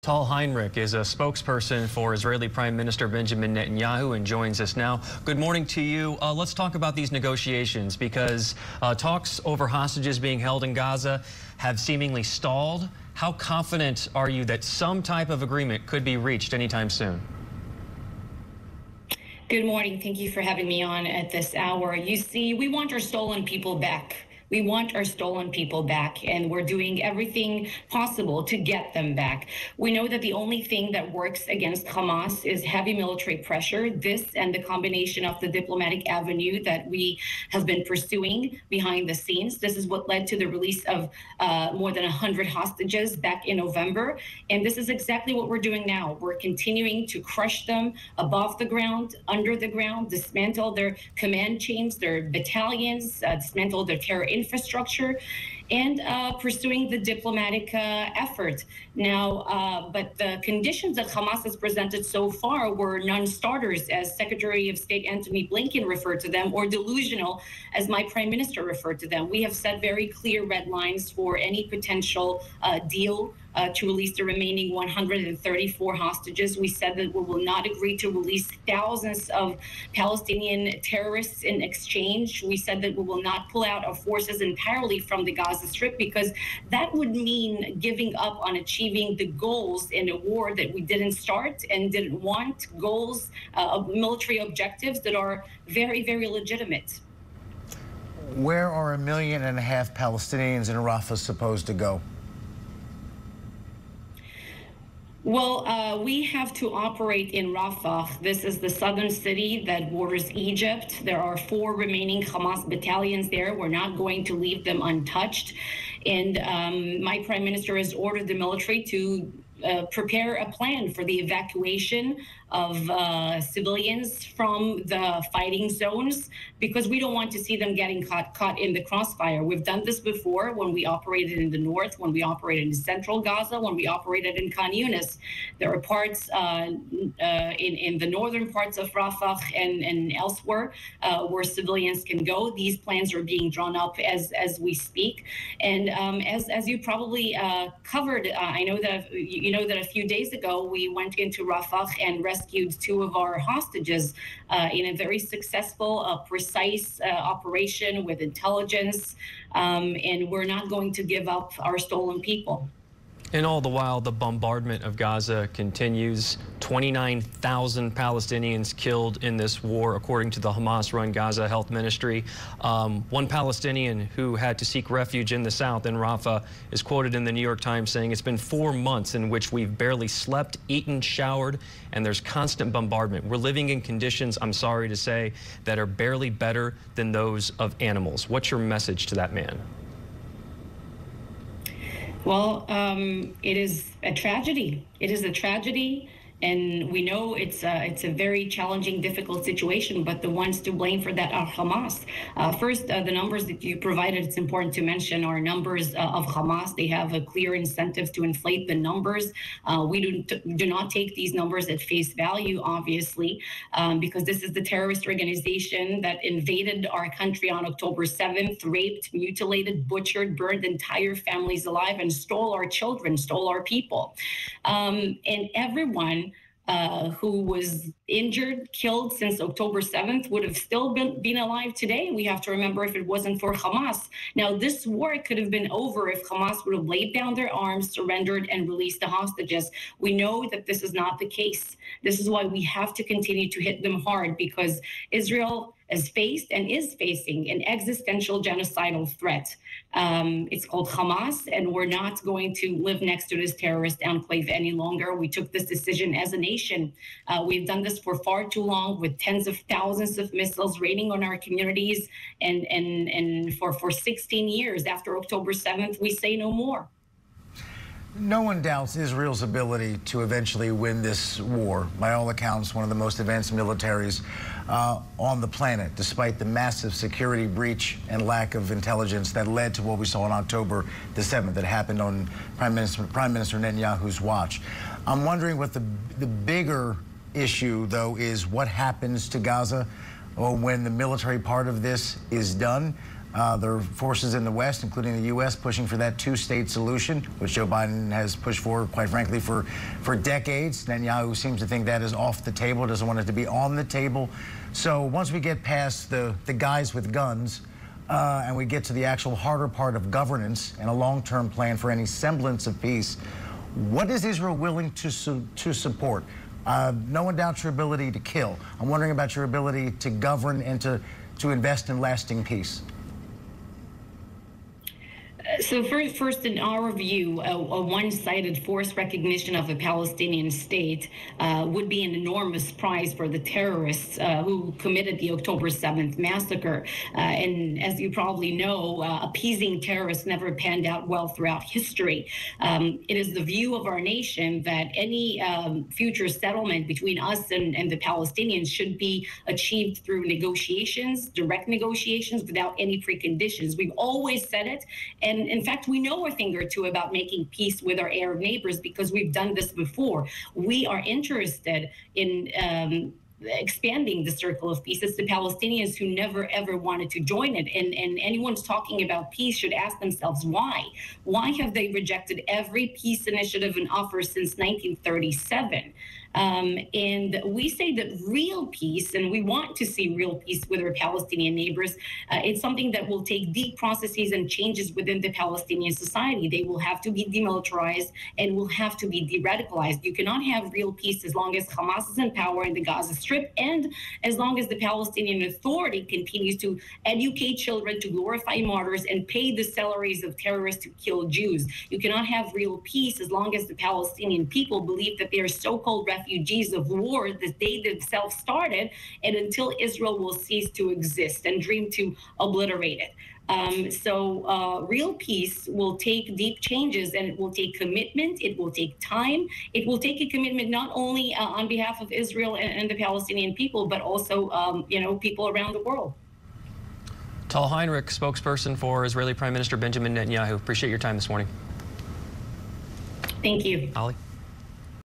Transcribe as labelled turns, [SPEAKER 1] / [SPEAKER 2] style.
[SPEAKER 1] Tal Heinrich is a spokesperson for Israeli Prime Minister Benjamin Netanyahu and joins us now. Good morning to you. Let's talk about these negotiations because talks over hostages being held in Gaza have seemingly stalled. How confident are you that some type of agreement could be reached anytime soon?
[SPEAKER 2] Good morning. Thank you for having me on at this hour. You see, we want our stolen people back. We want our stolen people back, and we're doing everything possible to get them back. We know that the only thing that works against Hamas is heavy military pressure. This and the combination of the diplomatic avenue that we have been pursuing behind the scenes. This is what led to the release of more than 100 hostages back in November. And this is exactly what we're doing now. We're continuing to crush them above the ground, under the ground, dismantle their command chains, their battalions, dismantle their terror infrastructure, and pursuing the diplomatic effort. Now, but the conditions that Hamas has presented so far were non-starters, as Secretary of State Antony Blinken referred to them, or delusional, as my Prime Minister referred to them. We have set very clear red lines for any potential deal to release the remaining 134 hostages. We said that we will not agree to release thousands of Palestinian terrorists in exchange. We said that we will not pull out our forces entirely from the Gaza Strip, because that would mean giving up on achieving the goals in a war that we didn't start and didn't want, goals of military objectives that are very, very legitimate.
[SPEAKER 3] Where are 1.5 million Palestinians in Rafah supposed to go?
[SPEAKER 2] Well, we have to operate in Rafah. This is the southern city that borders Egypt. There are 4 remaining Hamas battalions there. We're not going to leave them untouched. And my Prime Minister has ordered the military to prepare a plan for the evacuation of civilians from the fighting zones, because we don't want to see them getting caught in the crossfire. We've done this before when we operated in the north, when we operated in central Gaza, when we operated in Khan Yunis. There are parts in the northern parts of Rafah and elsewhere where civilians can go. These plans are being drawn up as we speak. And as you probably covered, I know that you know that a few days ago we went into Rafah and rescued 2 of our hostages in a very successful, precise operation with intelligence, and we're not going to give up our stolen people.
[SPEAKER 1] And all the while, the bombardment of Gaza continues. 29,000 Palestinians killed in this war, according to the Hamas-run Gaza Health Ministry. One Palestinian who had to seek refuge in the south, in Rafah, is quoted in the New York Times saying, "It's been 4 months in which we've barely slept, eaten, showered, and there's constant bombardment. We're living in conditions, I'm sorry to say, that are barely better than those of animals." What's your message to that man?
[SPEAKER 2] Well, it is a tragedy. It is a tragedy, and we know it's a very challenging, difficult situation, but the ones to blame for that are Hamas. First, the numbers that you provided, it's important to mention, are numbers of Hamas. They have a clear incentive to inflate the numbers. We do not take these numbers at face value, obviously, because this is the terrorist organization that invaded our country on October 7th, raped, mutilated, butchered, burned entire families alive, and stole our children, stole our people. And everyone who was injured, killed since October 7th would have still been alive today. We have to remember, if it wasn't for Hamas. Now, this war could have been over if Hamas would have laid down their arms, surrendered, and released the hostages. We know that this is not the case. This is why we have to continue to hit them hard, because Israel has faced and is facing an existential genocidal threat. It's called Hamas, and we're not going to live next to this terrorist enclave any longer. We took this decision as a nation. We've done this for far too long, with tens of thousands of missiles raining on our communities, and for 16 years after October 7th, we say no more.
[SPEAKER 3] No one doubts Israel's ability to eventually win this war. By all accounts, one of the most advanced militaries on the planet, despite the massive security breach and lack of intelligence that led to what we saw on October the 7th that happened on Prime Minister Netanyahu's watch. I'm wondering what the bigger issue, though, is what happens to Gaza when the military part of this is done. There are forces in the West, including the U.S., pushing for that two-state solution, which Joe Biden has pushed for, quite frankly, for decades. Netanyahu seems to think that is off the table, doesn't want it to be on the table. So once we get past the guys with guns and we get to the actual harder part of governance and a long-term plan for any semblance of peace, what is Israel willing to support? No one doubts your ability to kill. I'm wondering about your ability to govern and to invest in lasting peace.
[SPEAKER 2] So first, in our view, a one-sided forced recognition of a Palestinian state would be an enormous prize for the terrorists who committed the October 7th massacre. And as you probably know, appeasing terrorists never panned out well throughout history. It is the view of our nation that any future settlement between us and the Palestinians should be achieved through negotiations, direct negotiations, without any preconditions. We've always said it, and in fact, we know a thing or two about making peace with our Arab neighbors because we've done this before. We are interested in expanding the circle of peace. It's the Palestinians who never, ever wanted to join it. And anyone talking about peace should ask themselves why. Why have they rejected every peace initiative and offer since 1937? And we say that real peace, and we want to see real peace with our Palestinian neighbors, it's something that will take deep processes and changes within the Palestinian society. They will have to be demilitarized and will have to be de-radicalized. You cannot have real peace as long as Hamas is in power in the Gaza Strip and as long as the Palestinian Authority continues to educate children, to glorify martyrs, and pay the salaries of terrorists to kill Jews. You cannot have real peace as long as the Palestinian people believe that they are so-called refugees of war that they themselves started, and until Israel will cease to exist and dream to obliterate it. So real peace will take deep changes, and it will take commitment. It will take time. It will take a commitment not only on behalf of Israel and the Palestinian people, but also, people around the world.
[SPEAKER 1] Tal Heinrich, spokesperson for Israeli Prime Minister Benjamin Netanyahu. Appreciate your time this morning.
[SPEAKER 2] Thank you.
[SPEAKER 1] Ali.